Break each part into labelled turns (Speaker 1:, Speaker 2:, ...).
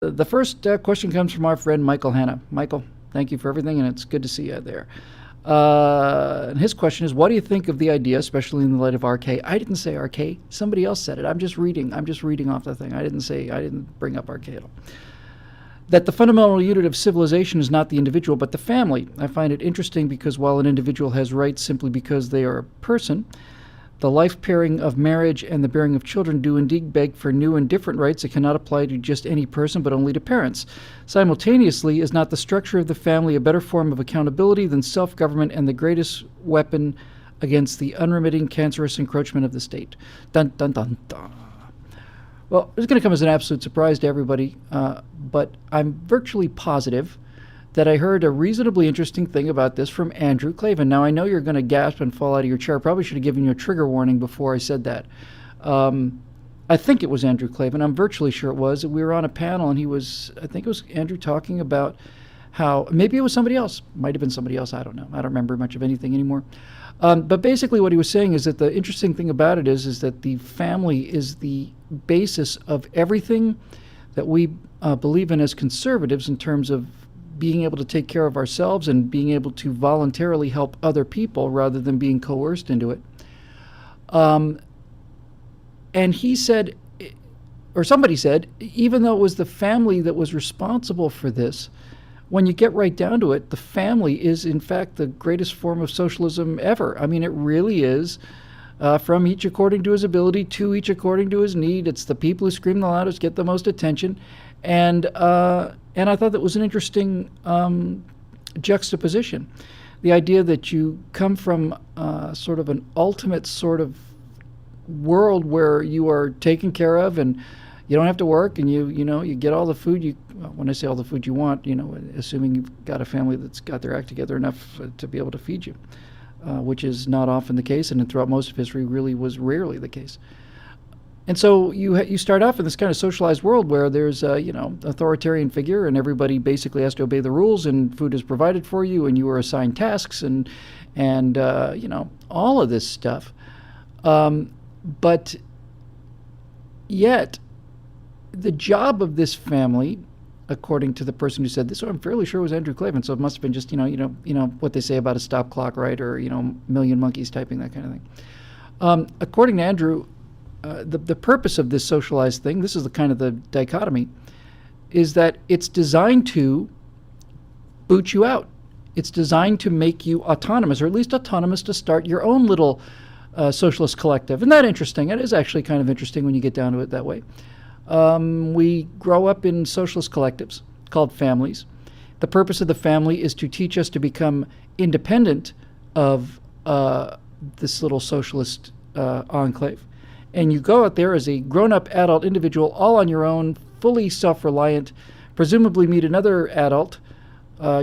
Speaker 1: The first question comes from our friend Michael Hanna. Michael, thank you for everything, and it's good to see you there. And his question is, what do you think of the idea, especially in the light of RK? I didn't say RK. Somebody else said it. I'm just reading off the thing. I didn't bring up RK at all. That the fundamental unit of civilization is not the individual, but the family. I find it interesting because while an individual has rights simply because they are a person, the life pairing of marriage and the bearing of children do indeed beg for new and different rights that cannot apply to just any person, but only to parents. Simultaneously, is not the structure of the family a better form of accountability than self-government and the greatest weapon against the unremitting cancerous encroachment of the state? Dun, dun, dun, dun. Well, it's going to come as an absolute surprise to everybody, but I'm virtually positive that I heard a reasonably interesting thing about this from Andrew Klavan. Now, I know you're going to gasp and fall out of your chair. Probably should have given you a trigger warning before I said that. I think it was Andrew Klavan. I'm virtually sure it was. We were on a panel, and I think it was Andrew talking about how, maybe it was somebody else. Might have been somebody else. I don't know. I don't remember much of anything anymore. But basically what he was saying is that the interesting thing about it is that the family is the basis of everything that we believe in as conservatives in terms of being able to take care of ourselves and being able to voluntarily help other people rather than being coerced into it. And he said, or somebody said, even though it was the family that was responsible for this, when you get right down to it, the family is, in fact, the greatest form of socialism ever. I mean, it really is. From each according to his ability, to each according to his need. It's the people who scream the loudest get the most attention. And I thought that was an interesting juxtaposition. The idea that you come from sort of an ultimate sort of world where you are taken care of and you don't have to work, and you get all the food when I say all the food you want, assuming you've got a family that's got their act together enough to be able to feed you, which is not often the case, and throughout most of history really was rarely the case. And so you start off in this kind of socialized world where there's authoritarian figure, and everybody basically has to obey the rules, and food is provided for you, and you are assigned tasks, and all of this stuff. But yet, the job of this family, according to the person who said this, so I'm fairly sure it was Andrew Klavan, so it must have been just what they say about a stop clock, right, or million monkeys typing, that kind of thing. According to Andrew, the purpose of this socialized thing, this is the kind of the dichotomy, is that it's designed to boot you out. It's designed to make you autonomous, or at least autonomous to start your own little socialist collective. Isn't that interesting? It is actually kind of interesting when you get down to it that way. We grow up in socialist collectives called families. The purpose of the family is to teach us to become independent of this little socialist enclave. And you go out there as a grown-up adult individual, all on your own, fully self-reliant, presumably meet another adult,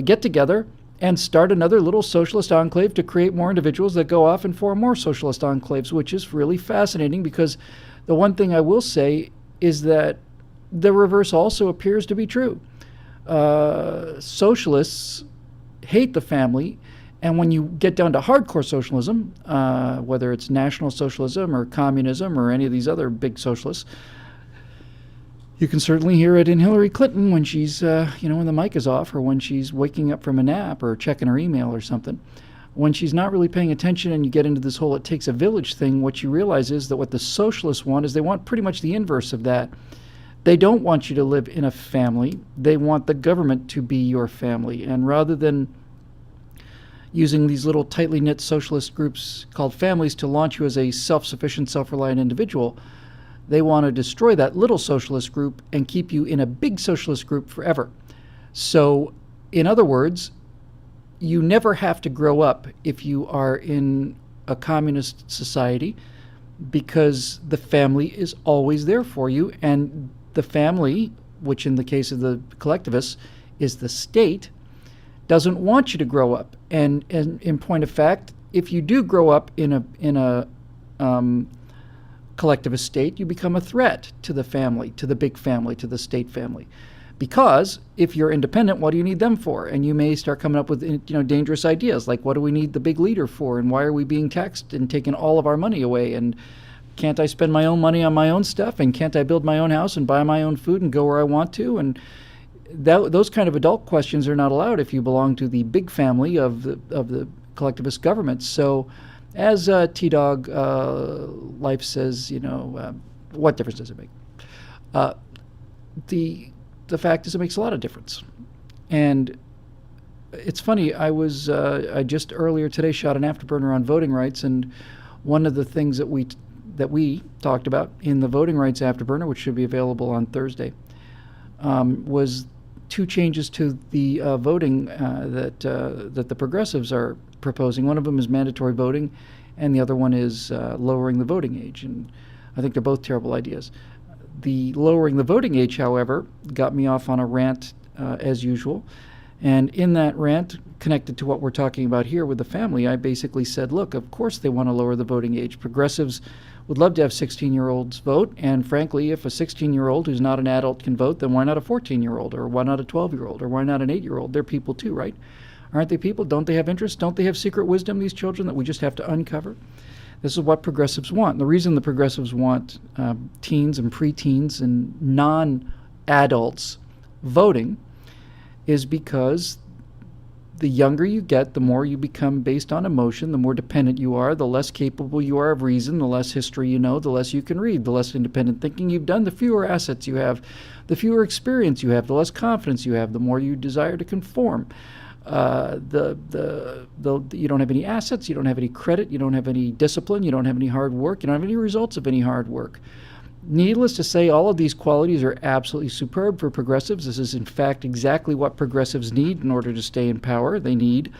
Speaker 1: get together, and start another little socialist enclave to create more individuals that go off and form more socialist enclaves, which is really fascinating, because the one thing I will say is that the reverse also appears to be true. Socialists hate the family, and when you get down to hardcore socialism, whether it's National Socialism or communism or any of these other big socialists, you can certainly hear it in Hillary Clinton when she's, when the mic is off, or when she's waking up from a nap or checking her email or something. When she's not really paying attention and you get into this whole it takes a village thing, what you realize is that what the socialists want is they want pretty much the inverse of that. They don't want you to live in a family. They want the government to be your family. And rather than using these little tightly knit socialist groups called families to launch you as a self-sufficient, self-reliant individual, they want to destroy that little socialist group and keep you in a big socialist group forever. So, in other words, you never have to grow up if you are in a communist society, because the family is always there for you, and the family, which in the case of the collectivists is the state, doesn't want you to grow up. And in point of fact, if you do grow up in a collectivist state, you become a threat to the family, to the big family, to the state family. Because if you're independent, what do you need them for? And you may start coming up with dangerous ideas like, what do we need the big leader for? And why are we being taxed and taking all of our money away? And can't I spend my own money on my own stuff? And can't I build my own house and buy my own food and go where I want to? And those kind of adult questions are not allowed if you belong to the big family of the collectivist government. So, as T-Dog Life says, what difference does it make? The fact is, it makes a lot of difference. And it's funny, I just earlier today shot an afterburner on voting rights, and one of the things that we talked about in the voting rights afterburner, which should be available on Thursday, was 2 changes to the voting that the progressives are proposing. One of them is mandatory voting, and the other one is lowering the voting age. And I think they're both terrible ideas. The lowering the voting age, however, got me off on a rant as usual. And in that rant, connected to what we're talking about here with the family, I basically said, look, of course they want to lower the voting age. Progressives would love to have 16-year-olds vote. And frankly, if a 16-year-old who's not an adult can vote, then why not a 14-year-old? Or why not a 12-year-old? Or why not an 8-year-old? They're people too, right? Aren't they people? Don't they have interests? Don't they have secret wisdom, these children, that we just have to uncover? This is what progressives want. And the reason the progressives want teens and preteens and non-adults voting is because the younger you get, the more you become based on emotion, the more dependent you are, the less capable you are of reason, the less history you know, the less you can read, the less independent thinking you've done, the fewer assets you have, the fewer experience you have, the less confidence you have, the more you desire to conform. You don't have any assets, you don't have any credit, you don't have any discipline, you don't have any hard work, you don't have any results of any hard work. Needless to say, all of these qualities are absolutely superb for progressives. This is, in fact, exactly what progressives need in order to stay in power. They need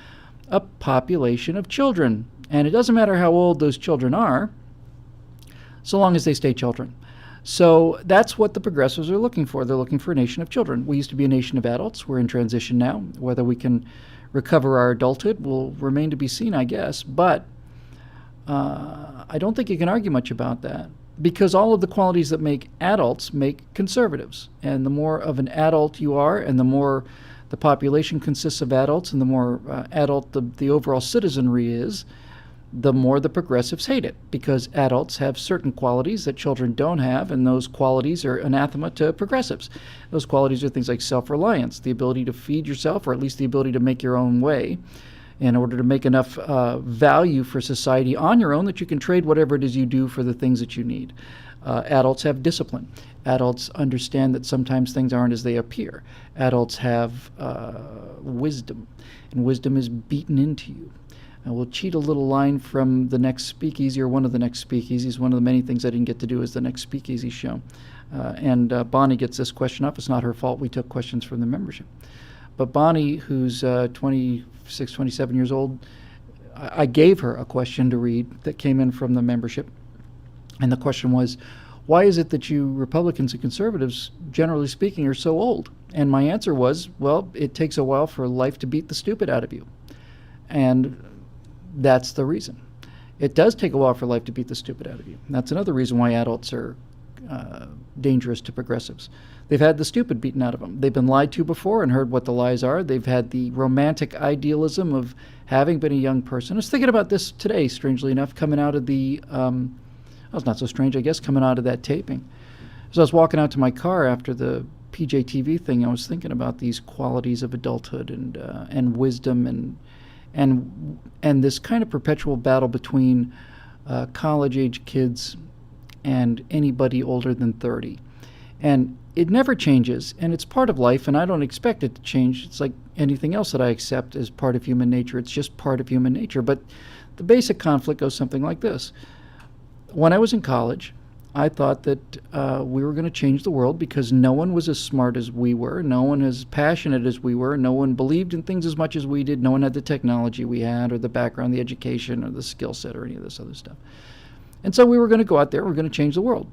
Speaker 1: a population of children. And it doesn't matter how old those children are, so long as they stay children. So that's what the progressives are looking for. They're looking for a nation of children. We used to be a nation of adults. We're in transition now. Whether we can recover our adulthood will remain to be seen, I guess. But I don't think you can argue much about that, because all of the qualities that make adults make conservatives. And the more of an adult you are, and the more the population consists of adults, and the more adult the overall citizenry is, the more the progressives hate it, because adults have certain qualities that children don't have, and those qualities are anathema to progressives. Those qualities are things like self-reliance, the ability to feed yourself, or at least the ability to make your own way, in order to make enough value for society on your own that you can trade whatever it is you do for the things that you need. Adults have discipline. Adults understand that sometimes things aren't as they appear. Adults have wisdom, and wisdom is beaten into you. And we'll cheat a little line from the next speakeasy, or one of the next speakeasies. One of the many things I didn't get to do is the next speakeasy show. And Bonnie gets this question up. It's not her fault. We took questions from the membership. But Bonnie, who's 26, 27 years old, I gave her a question to read that came in from the membership. And the question was, why is it that you Republicans and conservatives, generally speaking, are so old? And my answer was, well, it takes a while for life to beat the stupid out of you. And that's the reason. It does take a while for life to beat the stupid out of you. And that's another reason why adults are dangerous to progressives. They've had the stupid beaten out of them. They've been lied to before and heard what the lies are. They've had the romantic idealism of having been a young person. I was thinking about this today, strangely enough, coming out of the, it's not so strange, I guess, coming out of that taping. As I was walking out to my car after the PJTV thing, I was thinking about these qualities of adulthood and wisdom and this kind of perpetual battle between college-age kids and anybody older than 30. And it never changes, and it's part of life, and I don't expect it to change. It's like anything else that I accept as part of human nature. It's just part of human nature. But the basic conflict goes something like this. When I was in college, I thought that we were going to change the world because no one was as smart as we were, no one as passionate as we were, no one believed in things as much as we did, no one had the technology we had, or the background, the education, or the skill set, or any of this other stuff. And so we were going to go out there, we're going to change the world.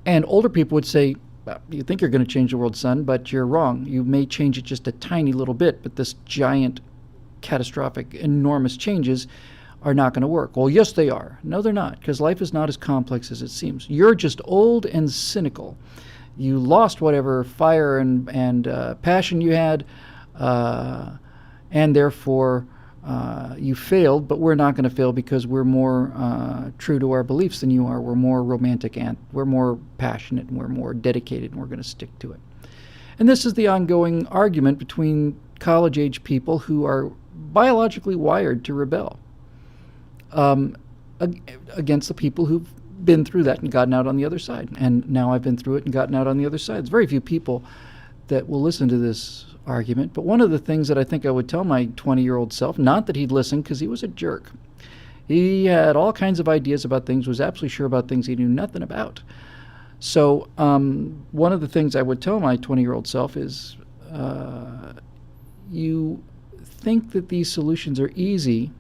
Speaker 1: And older people would say, well, you think you're going to change the world, son, but you're wrong. You may change it just a tiny little bit, but this giant, catastrophic, enormous changes are not going to work. Well, yes, they are. No, they're not, because life is not as complex as it seems. You're just old and cynical. You lost whatever fire and passion you had, and therefore You failed, but we're not going to fail because we're more true to our beliefs than you are. We're more romantic and we're more passionate and we're more dedicated and we're going to stick to it. And this is the ongoing argument between college-age people who are biologically wired to rebel against the people who've been through that and gotten out on the other side. And now I've been through it and gotten out on the other side. There's very few people that will listen to this argument. But one of the things that I think I would tell my 20-year-old self, not that he'd listen because he was a jerk. He had all kinds of ideas about things, was absolutely sure about things he knew nothing about. So one of the things I would tell my 20-year-old self is you think that these solutions are easy,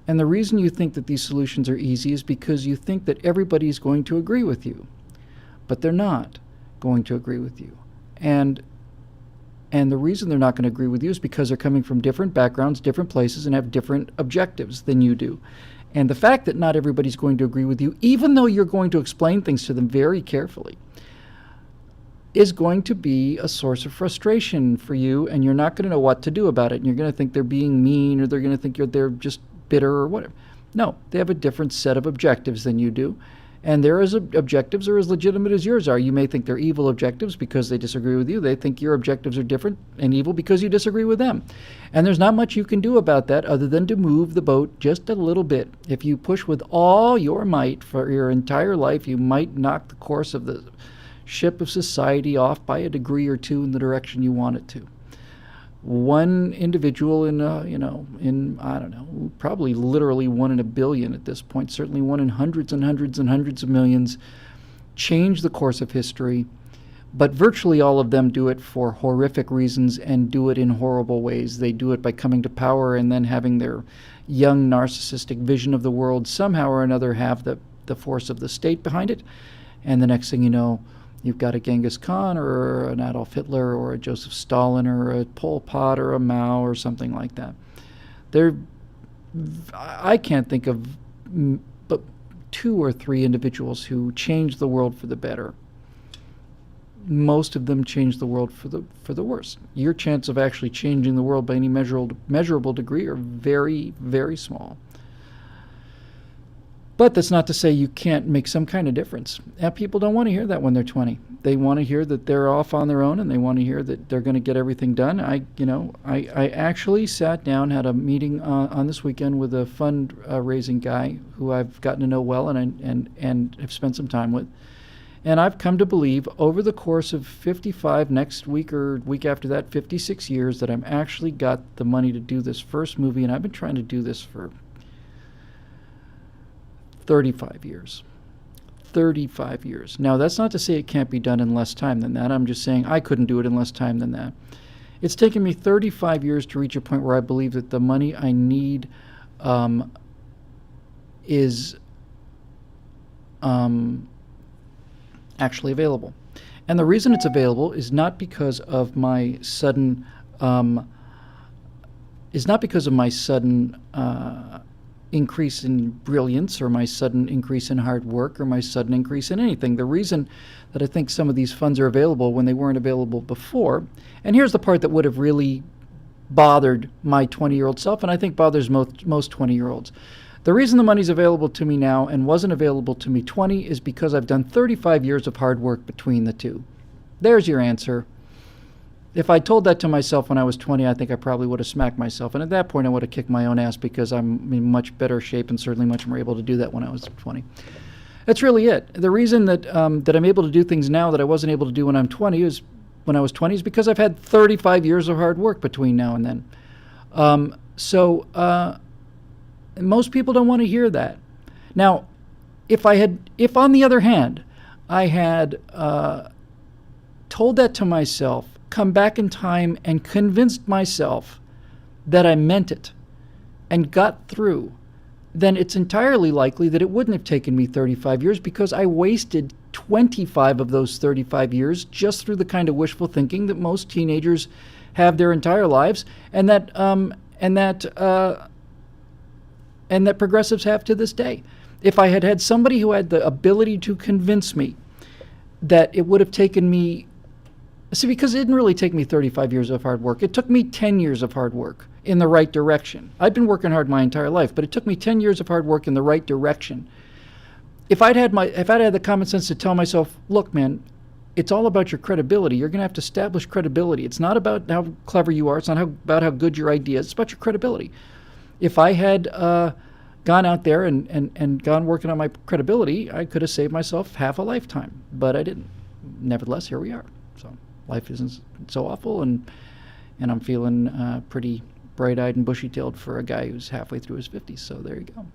Speaker 1: and the reason you think that these solutions are easy is because you think that everybody's going to agree with you, but they're not going to agree with you. And the reason they're not going to agree with you is because they're coming from different backgrounds, different places, and have different objectives than you do. And the fact that not everybody's going to agree with you, even though you're going to explain things to them very carefully, is going to be a source of frustration for you, and you're not going to know what to do about it. And you're going to think they're being mean, or they're going to think they're just bitter or whatever. No, they have a different set of objectives than you do. And their objectives are as legitimate as yours are. You may think they're evil objectives because they disagree with you. They think your objectives are different and evil because you disagree with them. And there's not much you can do about that other than to move the boat just a little bit. If you push with all your might for your entire life, you might knock the course of the ship of society off by a degree or two in the direction you want it to. One individual in I don't know, probably literally 1 in a billion at this point, certainly 1 in hundreds and hundreds and hundreds of millions, change the course of history, but virtually all of them do it for horrific reasons and do it in horrible ways. They do it by coming to power and then having their young narcissistic vision of the world somehow or another have the force of the state behind it, and the next thing you know, you've got a Genghis Khan or an Adolf Hitler or a Joseph Stalin or a Pol Pot or a Mao or something like that. I can't think of but 2 or 3 individuals who changed the world for the better. Most of them changed the world for the worse. Your chance of actually changing the world by any measurable degree are very, very small. But that's not to say you can't make some kind of difference. And people don't want to hear that when they're 20. They want to hear that they're off on their own, and they want to hear that they're going to get everything done. I actually sat down, had a meeting on this weekend with a fundraising guy who I've gotten to know well and have spent some time with. And I've come to believe over the course of 55, next week or week after that, 56 years, that I'm actually got the money to do this first movie, and I've been trying to do this for 35 years. 35 years. Now, that's not to say it can't be done in less time than that. I'm just saying I couldn't do it in less time than that. It's taken me 35 years to reach a point where I believe that the money I need is actually available. And the reason it's available is not because of my sudden increase in brilliance or my sudden increase in hard work or my sudden increase in anything. The reason that I think some of these funds are available when they weren't available before, and here's the part that would have really bothered my 20-year-old self, and I think bothers most 20-year-olds. The reason the money's available to me now and wasn't available to me 20 is because I've done 35 years of hard work between the two. There's your answer. If I told that to myself when I was 20, I think I probably would have smacked myself. And at that point, I would have kicked my own ass because I'm in much better shape and certainly much more able to do that when I was 20. That's really it. The reason that that I'm able to do things now that I wasn't able to do when I was 20 is because I've had 35 years of hard work between now and then. So most people don't want to hear that. Now, if on the other hand, I had told that to myself, come back in time and convinced myself that I meant it and got through, then it's entirely likely that it wouldn't have taken me 35 years because I wasted 25 of those 35 years just through the kind of wishful thinking that most teenagers have their entire lives, and that progressives have to this day. If I had had somebody who had the ability to convince me that it would have taken me, see, because it didn't really take me 35 years of hard work. It took me 10 years of hard work. in the right direction. I've been working hard my entire life, but it took me 10 years of hard work in the right direction. If I'd had the common sense to tell myself, look, man, it's all about your credibility. You're going to have to establish credibility. It's not about how clever you are. It's not about how good your idea is. It's about your credibility. If I had gone out there and gone working on my credibility, I could have saved myself half a lifetime, but I didn't. Nevertheless, here we are. So life isn't so awful, and I'm feeling pretty bright-eyed and bushy-tailed for a guy who's halfway through his 50s. So there you go.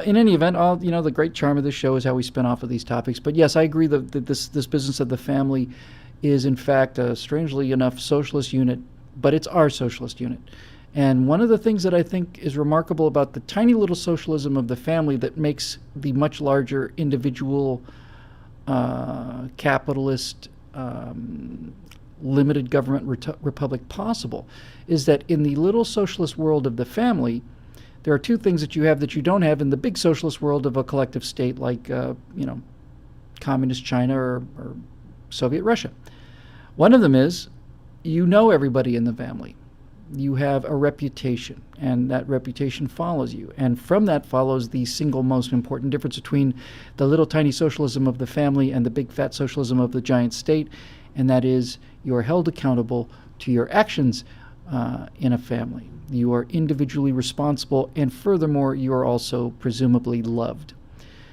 Speaker 1: In any event, the great charm of this show is how we spin off of these topics. But yes, I agree that this business of the family is in fact a strangely enough socialist unit, but it's our socialist unit. And one of the things that I think is remarkable about the tiny little socialism of the family that makes the much larger individual capitalist limited government republic possible is that in the little socialist world of the family, there are two things that you have that you don't have in the big socialist world of a collective state like, communist China or Soviet Russia. One of them is you know everybody in the family. You have a reputation, and that reputation follows you. And from that follows the single most important difference between the little tiny socialism of the family and the big fat socialism of the giant state, and that is you are held accountable to your actions in a family. You are individually responsible, and furthermore, you are also presumably loved.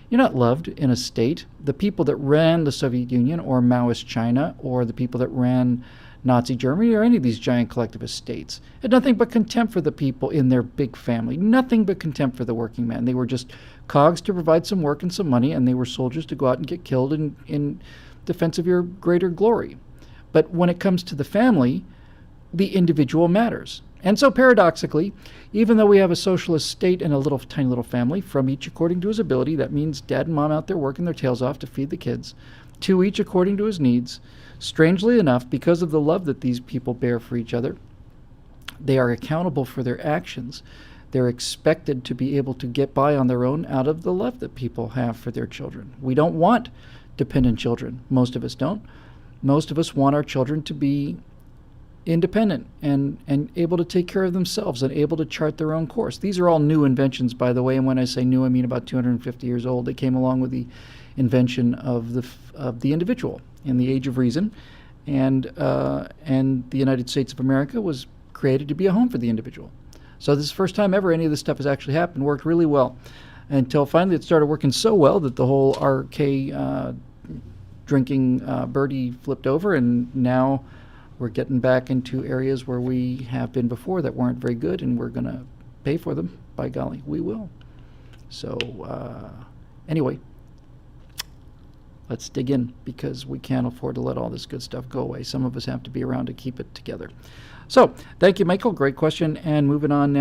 Speaker 1: You're not loved in a state. The people that ran the Soviet Union or Maoist China or the people that ran Nazi Germany or any of these giant collectivist states had nothing but contempt for the people in their big family, nothing but contempt for the working man. They were just cogs to provide some work and some money, and they were soldiers to go out and get killed in defense of your greater glory. But when it comes to the family, the individual matters. And so paradoxically, even though we have a socialist state and a tiny little family, from each according to his ability, that means dad and mom out there working their tails off to feed the kids, to each according to his needs, strangely enough, because of the love that these people bear for each other, they are accountable for their actions. They're expected to be able to get by on their own out of the love that people have for their children. We don't want dependent children. Most of us don't. Most of us want our children to be independent and able to take care of themselves and able to chart their own course. These are all new inventions, by the way, and when I say new, I mean about 250 years old. They came along with the invention of the individual in the Age of Reason, and the United States of America was created to be a home for the individual. So this is the first time ever any of this stuff has actually happened. Worked really well until finally it started working so well that the whole RK drinking birdie flipped over, and now we're getting back into areas where we have been before that weren't very good, and we're going to pay for them. By golly, we will. So anyway, let's dig in, because we can't afford to let all this good stuff go away. Some of us have to be around to keep it together. So thank you, Michael. Great question. And moving on now.